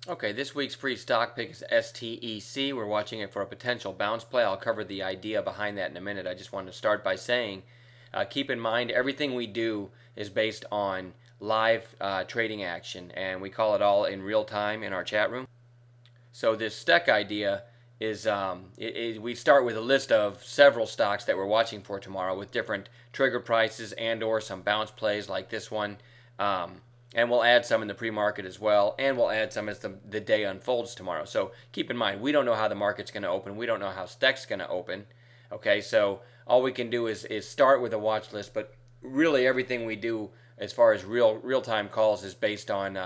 Okay, this week's free stock pick is STEC. We're watching it for a potential bounce play. I'll cover the idea behind that in a minute. I just wanted to start by saying keep in mind everything we do is based on live trading action, and we call it all in real time in our chat room. So this STEC idea is we start with a list of several stocks that we're watching for tomorrow with different trigger prices and/or some bounce plays like this one. Um, and we'll add some in the pre-market as well, and we'll add some as the day unfolds tomorrow. So keep in mind, we don't know how the market's going to open. We don't know how STEC's going to open. Okay, so all we can do is start with a watch list, but really everything we do as far as real-time calls is based on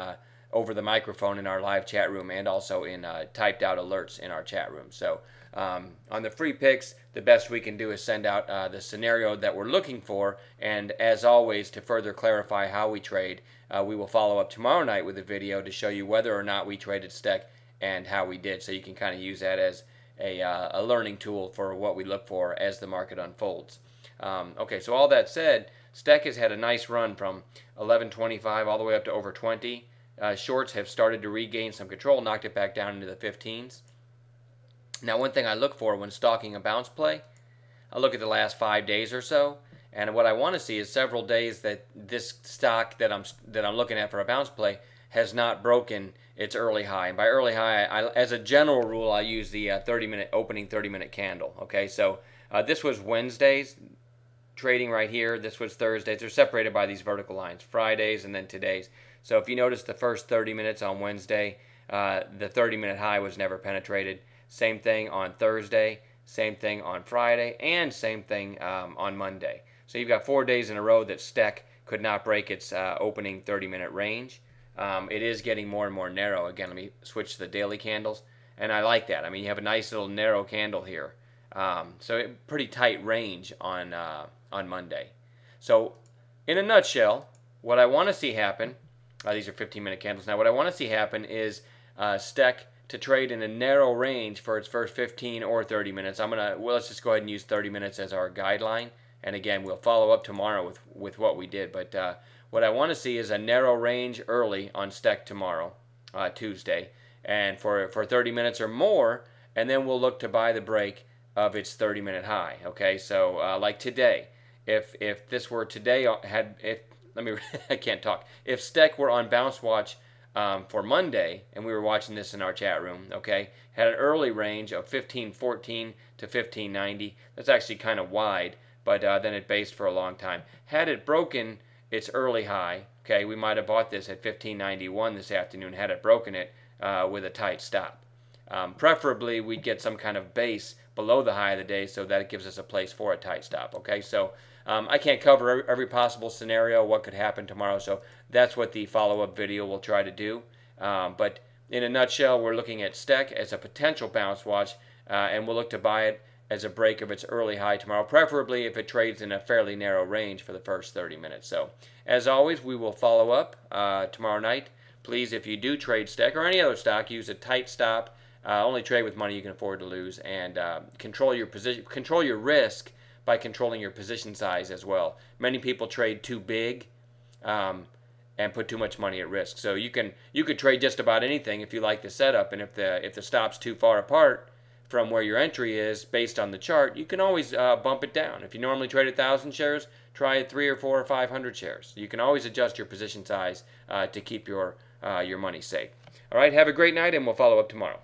over the microphone in our live chat room and also in typed out alerts in our chat room. So on the free picks, the best we can do is send out the scenario that we're looking for. And as always, to further clarify how we trade, we will follow up tomorrow night with a video to show you whether or not we traded STEC and how we did. So you can kind of use that as a learning tool for what we look for as the market unfolds. Okay, so all that said, STEC has had a nice run from 11.25 all the way up to over 20. Shorts have started to regain some control, knocked it back down into the 15s. Now, one thing I look for when stalking a bounce play, I look at the last 5 days or so, and what I want to see is several days that this stock that I'm looking at for a bounce play has not broken its early high. And by early high, as a general rule, I use the 30-minute opening 30-minute candle. Okay, so this was Wednesday's trading right here. This was Thursdays. They're separated by these vertical lines, Fridays and then today's. So if you notice the first 30 minutes on Wednesday, the 30-minute high was never penetrated. Same thing on Thursday, same thing on Friday, and same thing on Monday. So you've got 4 days in a row that STEC could not break its opening 30-minute range. It is getting more and more narrow. Again, let me switch to the daily candles, and I like that. I mean, you have a nice little narrow candle here. So pretty tight range on Monday. So in a nutshell, what I want to see happen, these are 15-minute candles. Now what I want to see happen is STEC to trade in a narrow range for its first 15 or 30 minutes. Let's just go ahead and use 30 minutes as our guideline. And again, we'll follow up tomorrow with what we did. But what I want to see is a narrow range early on STEC tomorrow, Tuesday, and for 30 minutes or more, and then we'll look to buy the break of its 30-minute high. Okay, so like today, if this were today, I can't talk. If STEC were on bounce watch for Monday, and we were watching this in our chat room, okay, had an early range of 1514 to 1590. That's actually kind of wide, but then it based for a long time. Had it broken its early high, okay, we might have bought this at 1591 this afternoon. Had it broken it with a tight stop. Preferably, we'd get some kind of base below the high of the day so that it gives us a place for a tight stop. Okay, so I can't cover every possible scenario, what could happen tomorrow, so that's what the follow-up video will try to do. But in a nutshell, we're looking at STEC as a potential bounce watch, and we'll look to buy it as a break of its early high tomorrow, preferably if it trades in a fairly narrow range for the first 30 minutes. So, as always, we will follow up tomorrow night. Please, if you do trade STEC or any other stock, use a tight stop. Only trade with money you can afford to lose, and control your position, control your risk by controlling your position size as well. Many people trade too big and put too much money at risk. So you could trade just about anything if you like the setup, and if the stop's too far apart from where your entry is based on the chart, you can always bump it down. If you normally trade 1,000 shares, try 3 or 4 or 500 shares. You can always adjust your position size to keep your money safe. All right, have a great night, and we'll follow up tomorrow.